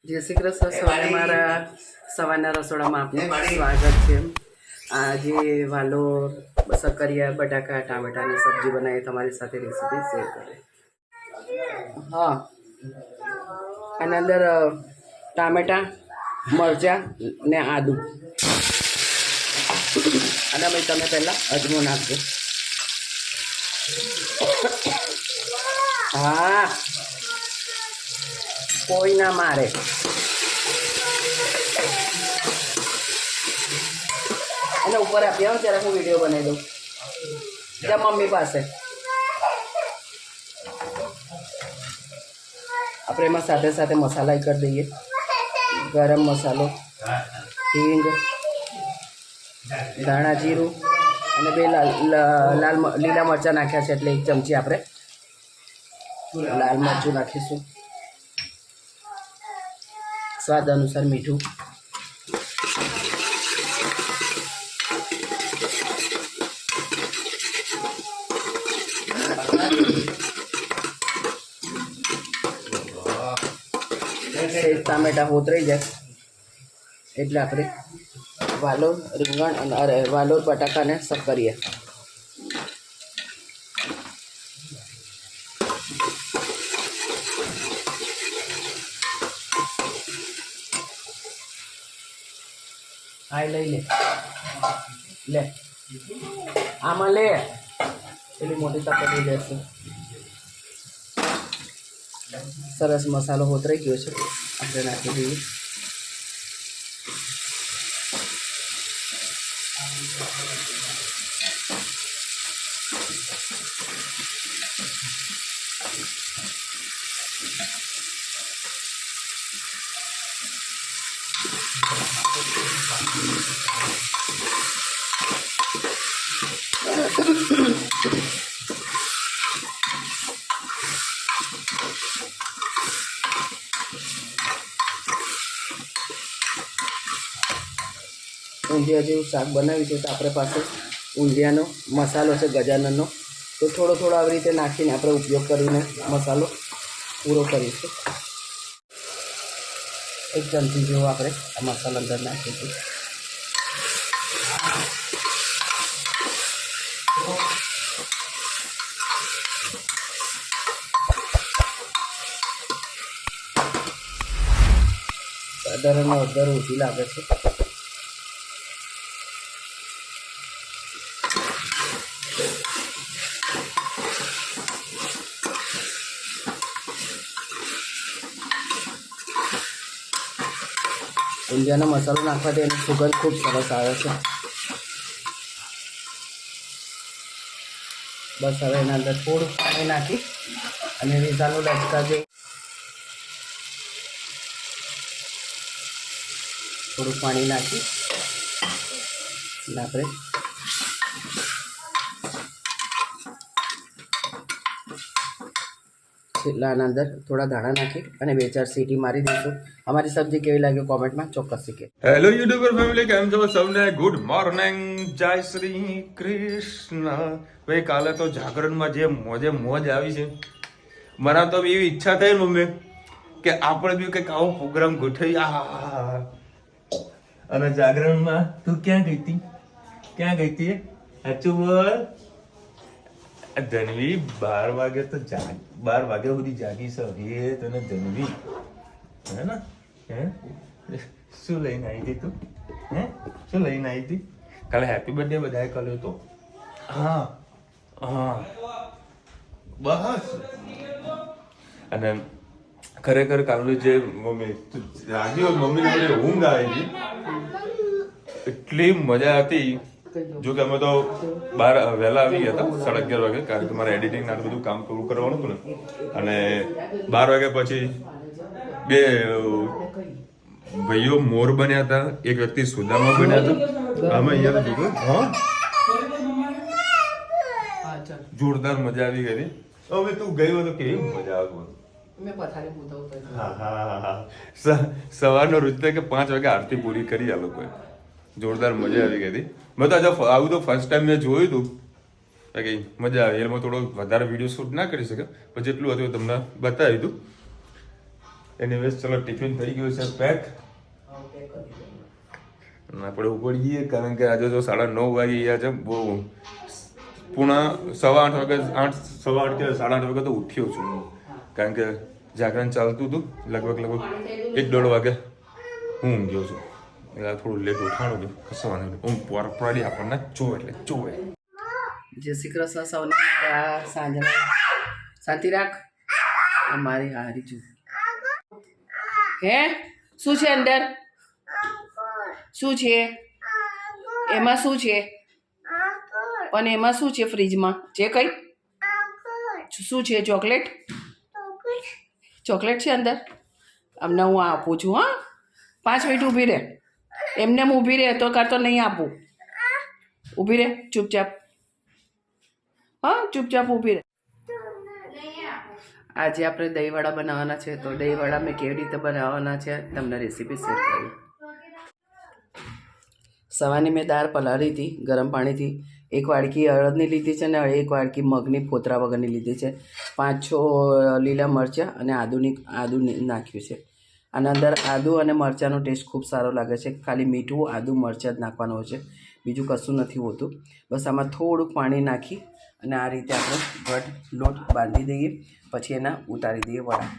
જય શ્રી કૃષ્ણ. સવારે મારા સવારના રસોડામાં આપનું સ્વાગત છે. આજે વાલોર સક્કરિયા બટાકા ટામેટાની સબ્જી બનાવી તમારી સાથે રેસીપી શેર કરે. હા, આની અંદર ટામેટા, મરચાં ને આદુ અને ભાઈ તમે પહેલાં અજમો નાખજો. હા, કોઈ ના મારે. એને ઉપર આપી આવો ત્યારે હું વિડીયો બનાવી દઉં ત્યાં મમ્મી પાસે. આપણે એમાં સાથે સાથે મસાલા કરી દઈએ. ગરમ મસાલો, હિંગ, ધાણા જીરું અને બે લીલા મરચાં નાખ્યા છે એટલે 1 ચમચી આપણે લાલ મરચું નાખીશું. સ્વાદ અનુસાર મીઠું, ટામેટા હોતરાઈ જાય એટલે આપણે વાલોર રીંગણ અને વાલોર બટાકાને સક્કરીએ. આ લઈ લે લે આમાં લે પેલી મોટી તપેલી લેશે. સરસ મસાલો હોતરાઈ ગયો છે, આપણે નાખી દઈએ. ઊંધિયા જેવું શાક બનાવ્યું છે તો આપણે પાસે ઊંધિયાનો મસાલો છે ગજાનનનો, તો થોડો થોડો આવી રીતે નાખીને આપણે ઉપયોગ કરીને મસાલો પૂરો કરીશું. 1 ચમચી જેવો આપણે આ મસાલા અંદર નાખીશું. સાધારણ અડધર ઓછી લાગે છે. ઊંધિયાનો મસાલો નાખવાથી એની સુગંધ ખૂબ સરસ આવે છે. બસ હવે એના અંદર થોડું પાણી નાખી અને રીંગણાનો લચકા જેવું થોડું પાણી નાખી આપણે છેલ્લાના અંદર થોડા ધાણા નાખી અને 2-4 સીટી મારી દઈશું. અમારી સબ્જી કેવી લાગી કોમેન્ટમાં ચોક્કસ શીખે. હેલો યુટ્યુબર ફેમિલી, કેમ છો સૌને? ગુડ મોર્નિંગ, જય શ્રી કૃષ્ણ. ભાઈ કાલે તો જાગરણમાં જે મોજ આવી છે, મને તો એવી ઈચ્છા થઈ મમ્મી કે આપણે બી કંઈક આવો પ્રોગ્રામ ગોઠવી. અને જાગરણમાં તું ક્યાં ગઈ હતી? સાચું બોલ. ધનવી 12 વાગે તો 12 વાગ્યા સુધી જાગી છે એ તને ધનવી હે ને? હે શું લઈને આવી હતી તું? શું લઈને આવી હતી? કાલે હેપી બર્થડે બધાએ કર્યો તો. હા બસ. અને ખરેખર કાલનું જે મમ્મી જાગી મમ્મી જોડે ઊંઘ આવી હતી, એટલી મજા હતી. જો કે અમે તો બહાર વહેલા આવી ગયા હતા 11:30 વાગે, કારણ કે મારે એડિટિંગ ના બધું કામ પૂરું કરવાનું હતું ને. અને 12 વાગ્યા પછી 2 ભાઈઓ મોર બન્યા હતા, એક વ્યક્તિ સુદામા બન્યા હતા. અમે અહીંયા દીધું. હા, જોરદાર મજા આવી ગઈ. હવે તું ગયો તો કેવી મજા આવતી. સવારનો નૃત્ય કે 5 વાગે આરતી પૂરી કરી આ લોકોએ. જોરદાર મજા આવી ગઈ હતી. મેં તો આજે આવું તો ફર્સ્ટ ટાઈમ મેં જોયું હતું કે મજા આવી. એમાં થોડો વધારે વિડીયો શૂટ ના કરી શકે, પણ જેટલું હતું તમને બતાવી હતું. એનીવેઝ ચલો ટિફિન થઈ ગયું છે પેક. આપણે ઉપડીએ કારણ કે આજે તો 9:30 વાગી ગયા છે. બહુ પૂણા 8:15 વાગે 8:15 કે 8:30 વાગે તો ઉઠ્યો છું હું, કારણ કે જાગરણ ચાલતું હતું. લગભગ 1-1.5 વાગે હું ઊંઘ્યો છું. એટલે થોડું લેટ ઉઠાણું હતું. કસવાનું ઊંઘ પ્રોપરલી આપણને જોવે એટલે જોવે. જય શ્રી કૃષ્ણ સૌને. સાંજના શાંતિ રાખ. અમારી હારી છું. હે શું છે અંદર? શું છે એમાં? શું છે પણ એમાં? શું છે ફ્રીજમાં? છે કઈ? શું છે? ચોકલેટ? ચોકલેટ છે અંદર? અમને હું આપું છું. હા 5 મિનિટ ઊભી રહે. એમને હું ઊભી રહે તો કરતો નહીં આપું. ઊભી રહે ચૂપચાપ. હા ચૂપચાપ ઊભી રહે. આજે આપણે દહીંવડા બનાવવાના છે. તો દહીંવડા મેં કેવી રીતે બનાવવાના છે તમને રેસીપી શેર કરી. સવારની મેં દાળ પલાળી હતી ગરમ પાણીથી. 1 વાડકી અડદની લીધી છે અને 1 વાડકી મગની ફોતરા વગરની લીધી છે. 5-6 લીલા મરચાં અને આદુ નાખ્યું છે. આના અંદર આદુ અને મરચાંનો ટેસ્ટ ખૂબ સારો લાગે છે. ખાલી મીઠું, આદુ, મરચાં જ નાખવાનું હોય છે, બીજું કશું નથી હોતું. બસ આમાં થોડુંક પાણી નાખી અને આ રીતે આપણે ઘટ લોટ બાંધી દઈએ. પછી એના ઉતારી દઈએ વડા.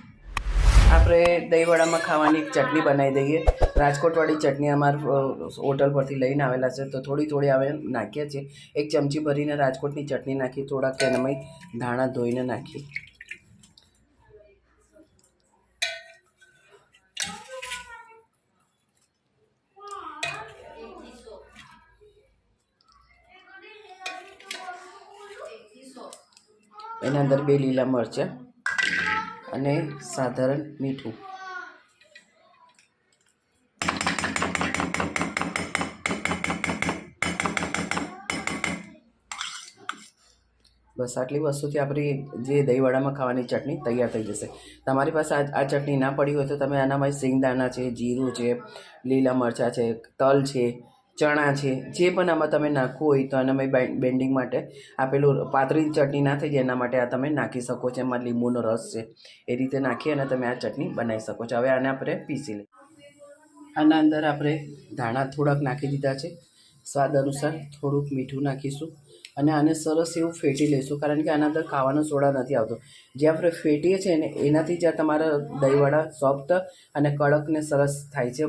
આપણે દહીંવડામાં ખાવાની ચટણી બનાવી દઈએ. રાજકોટવાળી ચટણી અમારા હોટલ પરથી લઈને આવેલા છે, તો થોડી આવે નાખીએ છીએ. 1 ચમચી ભરીને રાજકોટની ચટણી નાખી, થોડાક એનામાં ધાણા ધોઈને નાખી. એના અંદર 2 લીલા મરચાં અને સાધારણ મીઠું. બસ આટલી વસ્તુથી આપણી જે દહીંવડામાં ખાવાની ચટણી તૈયાર થઈ જશે. તમારી પાસે આ ચટણી ના પડી હોય તો તમે આનામાં સિંગદાણા છે, જીરું છે, લીલા મરચાં છે, તલ છે, ચણા છે, જે પણ આમાં તમે નાખવું હોય તો આનામાં બેન્ડિંગ માટે આપેલું પાતળી ચટણી ના થઈ જાય એના માટે આ તમે નાખી શકો છો. એમાં લીંબુનો રસ છે, એ રીતે નાખી અને તમે આ ચટણી બનાવી શકો છો. હવે આને આપણે પીસી લઈએ. આના અંદર આપણે ધાણા થોડાક નાખી દીધા છે. સ્વાદ અનુસાર થોડુંક મીઠું નાખીશું અને આને સરસ એવું ફેટી લઈશું, કારણ કે આના અંદર ખાવાનો સોડા નથી આવતો. જે આપણે ફેટીએ છીએ ને એનાથી જ તમારા દહીંવડા સોફ્ટ અને કડક ને સરસ થાય છે,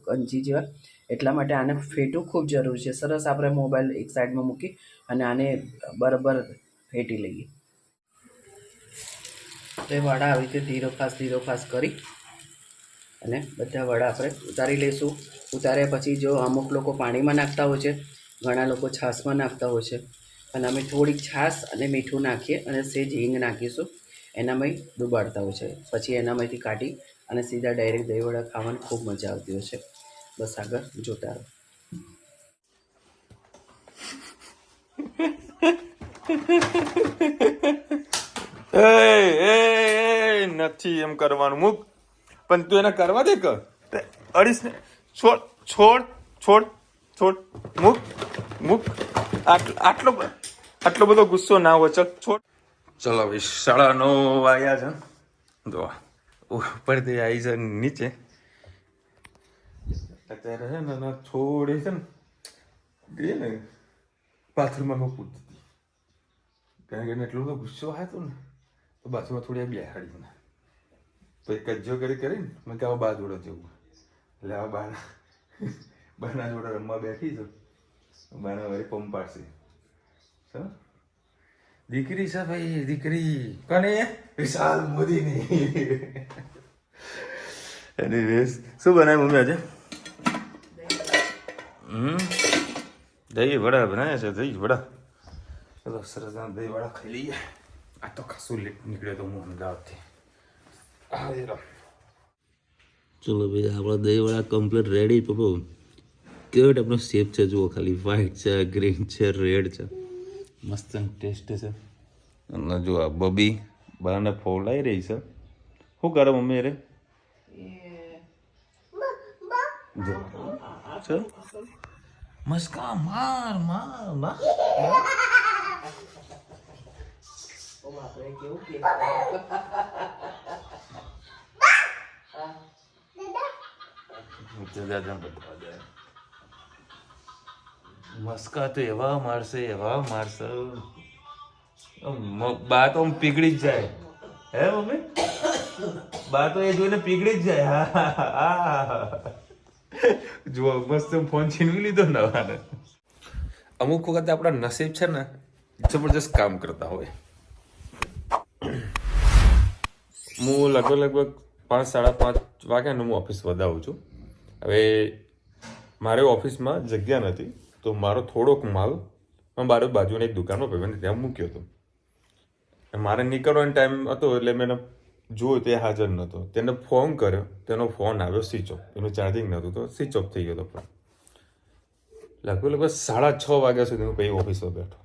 કંચી જેવા. એટલા માટે આને ફેટવું ખૂબ જરૂરી છે. સરસ આપણે મોબાઈલ એક સાઈડમાં મૂકી અને આને બરાબર ફેટી લઈએ. તો એ વડા આવી રીતે ધીરો ફાસ કરી અને બધા વડા આપણે ઉતારી લઈશું. ઉતાર્યા પછી જો અમુક લોકો પાણીમાં નાખતા હોય છે, ઘણા લોકો છાશમાં નાખતા હોય છે, અને અમે થોડીક છાશ અને મીઠું નાખીએ અને સેજ હિંગ નાખીશું. એનામાં ડુબાડતા હોય છે. પછી એનામાંથી કાઢી અને સીધા ડાયરેક્ટ દહીંવડા ખાવાની ખૂબ મજા આવતી હોય છે. બસ આગળ જોતા રહો. નથી એમ કરવાનું. મૂક પણ તું એને કરવા દે કે અડીશ ને. છોડ મૂક. આટલો બધો ગુસ્સો ના હોય. ચલ છોડ. ચલો ભાઈ 9:30 વાગ્યા છે. જો ઉપરથી આવી છે નીચે. અત્યારે છે ને થોડી છે ને બાથરૂમમાં મેં પૂછતી હતી, કારણ કે એને એટલો બધો ગુસ્સો આવ્યો ને તો બાથરૂમમાં થોડી બેહાડી ને પછી કજ્જો કરીને મેં કે આવા બા જોડે જવું. એટલે આવા બાના જોડે રમવા બેઠી છે. બાના વળી પંપ પાડશે. દીકરી છે ભાઈ, દીકરી કોને? વિશાલ મોદીની. એની રેસ શું બનાવ્યું મમ્મી આજે? દહીં વડા બનાવ્યા છે. દહીં વડા. ચલો સરસ દહીં વડા ખાઈ લઈએ. આ તો ખાસું લેટ નીકળ્યો તો હું અમદાવાદથી. ચલો ભાઈ આપણા દહીં વડા કમ્પ્લીટ રેડી. પપ્પો કેવો ટાઈપનો શેપ છે જુઓ ખાલી. વ્હાઈટ છે, ગ્રીન છે, રેડ છે, મસ્ત ટેસ્ટ છે. અને જો આ બબી બાને ફોલાઈ રહી છે. શું કરે મમ્મી? રે જો મસ્કા માર. આપણે કેવું કે મસ્કા તો એવા મારશે બા તો પીગળી જ જાય હે મમ્મી બા તો એ જોઈને પીગળી જ જાય જો મસ્ત ફોન છીનવી લીધો ને અમુક વખતે આપણા નસીબ છે ને જબરજસ્ત કામ કરતા હોય હું લગભગ 5-5:30 વાગ્યાનું હું ઓફિસ વધાવું છું હવે મારે ઓફિસમાં જગ્યા નથી તો મારો થોડોક માલ મારો બાજુની એક દુકાનમાં ભાઈને ત્યાં મૂક્યો હતો મારે નીકળવાનો ટાઈમ હતો એટલે મેં જોયું તે હાજર નહોતો તેને ફોન કર્યો તેનો ફોન આવ્યો સ્વિચ ઓફ એનું ચાર્જિંગ નહોતું તો સ્વિચ ઓફ થઈ ગયો હતો ફોન લગભગ 6:30 વાગ્યા સુધી હું પછી ઓફિસમાં બેઠો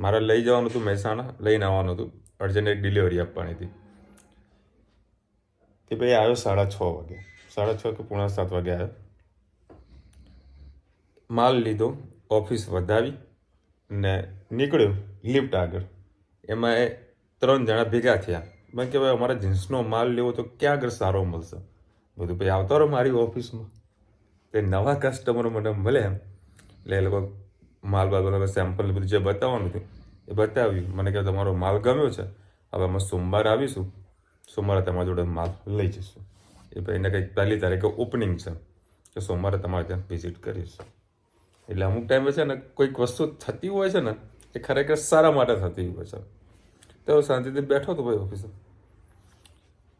મારે લઈ જવાનું હતું મહેસાણા લઈને આવવાનું હતું અર્જન્ટ એક ડિલિવરી આપવાની હતી કે ભાઈ આવ્યો 6:30 વાગે 6:30 કે 6:45 વાગે આવ્યો માલ લીધો ઓફિસ વધાવી ને નીકળ્યો લિફ્ટ આગળ એમાં 3 જણા ભેગા થયા મેં કે ભાઈ અમારે જીન્સનો માલ લેવો તો ક્યાં આગળ સારો મળશે બધું ભાઈ આવતો રહો મારી ઓફિસમાં તે નવા કસ્ટમરો મને મળે એમ એટલે એ લોકો માલ સેમ્પલ બધું જે બતાવવાનું હતું એ બતાવ્યું મને કે તમારો માલ ગમ્યો છે હવે અમે સોમવારે આવીશું સોમવારે તમારા જોડે માલ લઈ જઈશું એ ભાઈ એને કંઈક 1 તારીખે ઓપનિંગ છે કે સોમવારે તમારે ત્યાં વિઝિટ કરીશું એટલે અમુક ટાઈમે છે ને કોઈક વસ્તુ થતી હોય છે ને એ ખરેખર સારા માટે થતી હોય છે તો શાંતિથી બેઠો હતો ભાઈ ઓફિસે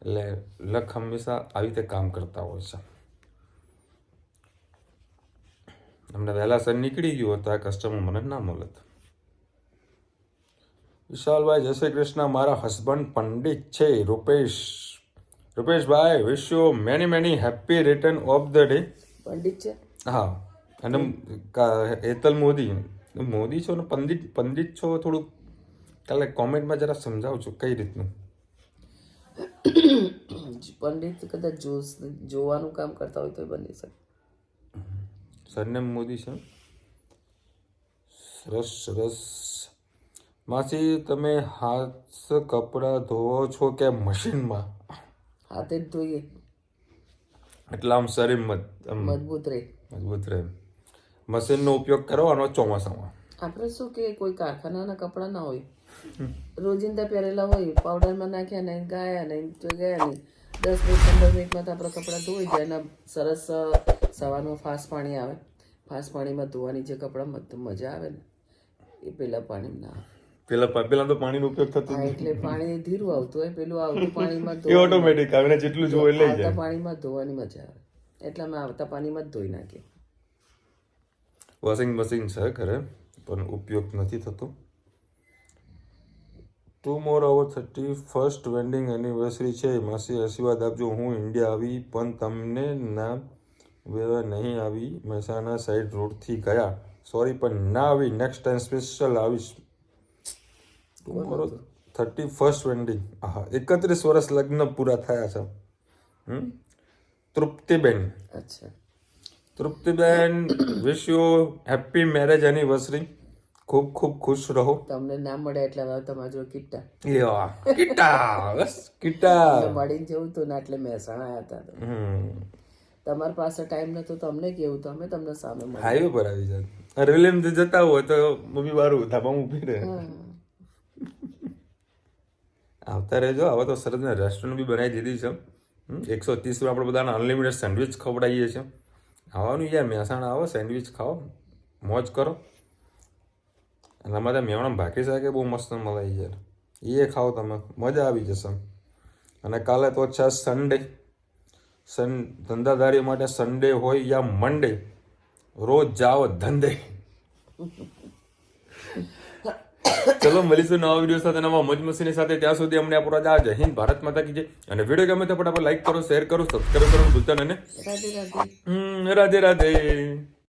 એટલે લક હંમેશા આવી રીતે કામ કરતા હોય છે અમને વહેલા સર નીકળી ગયું તો આ કસ્ટમર મને ના મળત વિશાલભાઈ જય શ્રી કૃષ્ણ મારા હસબન્ડ પંડિત છે Rupeshbhai wish you many happy return of the day પંડિત છે હા અને હેતલ મોદી છો ને પંડિત છો થોડુંક કાલે કોમેન્ટમાં જરા સમજાવજો કઈ રીતનું પંડિત કદાચ જોવાનું કામ કરતા હોય તો બની શકે સરનેમ મોદી છે સરસ માસી તમે હાથ કપડાં ધોવો છો કે મશીનમાં હાથે જ ધોઈએ એટલે આમ શરીર મજબૂત રહે મશીનનો ઉપયોગ કરવાનો ચોમાસામાં આપણે શું કે કોઈ કારખાનાના કપડાં ના હોય રોજિંદા પહેરેલા હોય પાવડરમાં નાખ્યા નહીં ગયા નહીં તો ગયા નહીં 10 મિનિટ 15 મિનિટમાં તો આપણા કપડાં ધોઈ જાય ને સરસ સવારમાં ફાસ્ટ પાણી આવે ફાસ્ટ પાણીમાં ધોવાની જે કપડાં મજા આવે ને એ પેલા પાણીમાં ના પેલા તો પાણીનો ઉપયોગ થતો એટલે પાણી ધીરું આવતું હોય પેલું આવતું પાણીમાં ઓટોમેટિક આવે જેટલું જોવે લઈ જાય પાણીમાં ધોવાની મજા આવે એટલે અમે આવતા પાણીમાં જ ધોઈ નાખીએ વોશિંગ મશીન છે ઘરે પણ ઉપયોગ નથી થતો ટુમોરો અવર 31st વેડિંગ એનિવર્સરી છે માસી આશીર્વાદ આપજો હું ઇન્ડિયા આવી પણ તમને ના વેવા નહીં આવી મહેસાણા સાઈડ રોડથી ગયા સોરી પણ ના આવી નેક્સ્ટ ટાઈમ સ્પેશિયલ આવીશ ટુમોરો 31st વેડિંગ હા 31 વર્ષ લગ્ન પૂરા થયા છે તૃપ્તિબેન અચ્છા Triptiben wish you happy marriage anniversary ખૂબ ખૂબ ખુશ રહો તમને ના મળે એટલે હવે તમારા જો કિટ્ટા બસ કિટ્ટા મળીને જવું હતું ને એટલે મહેસાણા આવ્યા હતા તમારી પાસે ટાઈમ નતો તો અમને કેવું તો અમે તમને સામે મળ્યા હાઈવે પર આવી જાય રેલવે જતા હોય તો મમ્મી વારું ધાબામાં ઊભી રહે આવતા રહેજો હવે તો સરસ ને રેસ્ટોરન્ટ બી બનાવી દીધી છે 130 આપણે બધાને અનલિમિટેડ સેન્ડવિચ ખવડાવીએ છીએ આવવાનું યાર મહેસાણા આવો સેન્ડવિચ ખાઓ મોજ કરો અને અમારે મેવણા ભાખરી શાક બહુ મસ્ત મળે યાર એ ખાઓ તમે મજા આવી જશે અને કાલે તો છે સન્ડે ધંધાદારી માટે સન્ડે હોય યા મંડે રોજ જાઓ ધંધે ચલો મળીશું નવા વિડીયો સાથે નવા મોજ મસ્તીની સાથે ત્યાં સુધી અમને આપણો જય હિન્દ ભારત માતા કી જય અને વિડીયો ગમે તો ફટાફટ લાઈક કરો શેર કરો સબસ્ક્રાઈબ કરો ભૂલતા નહીં રાધે રાધે રાધે રાધે